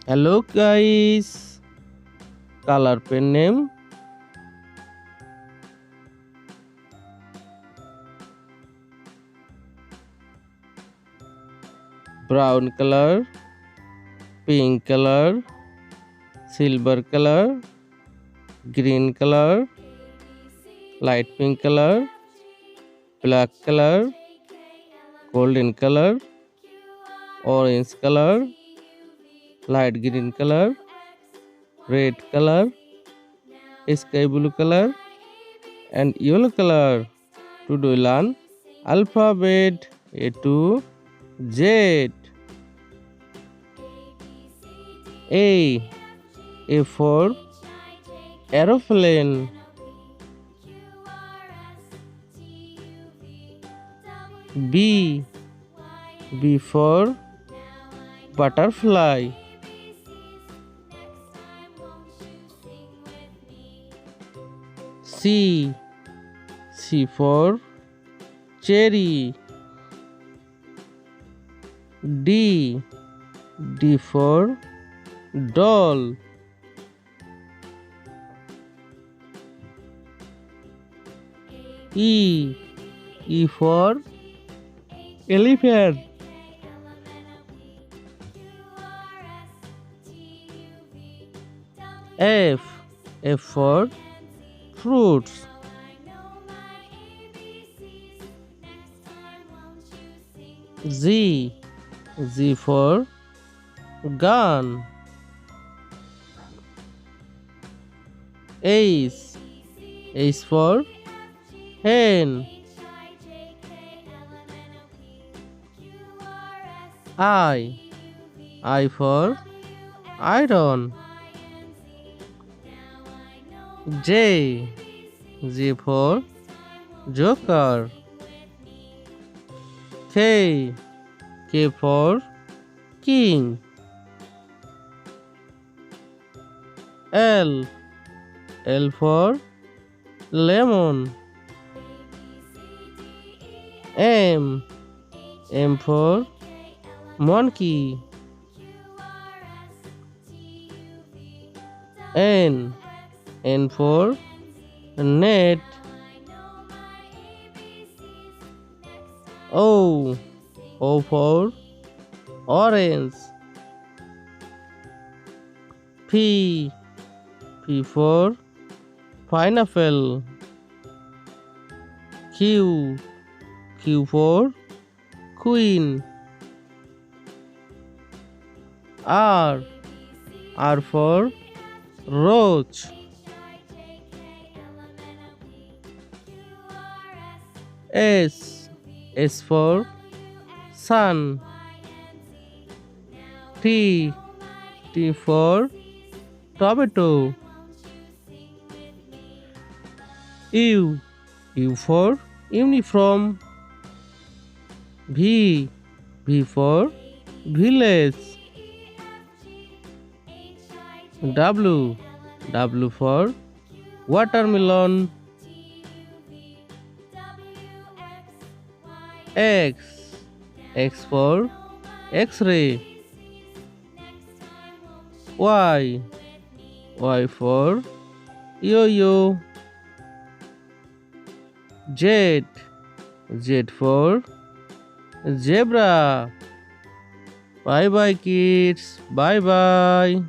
Hello guys, color pen name brown color, pink color, silver color, green color, light pink color, black color, golden color, orange color, light green color, red color, sky blue color, and yellow color. Today learn alphabet A to Z. A for aeroplane. B for butterfly. C for cherry. D for doll. E for elephant. F for fruits. Z for gun. H for hen. I for iron. J for joker. K for king. L for lemon. M for monkey. N for net. O for orange. P for pineapple. Q for queen. R for roach. S for sun. T for tomato. U for uniform. V for village. W for watermelon. X for X-ray. Y for yo-yo. Z for zebra. Bye bye kids. Bye bye.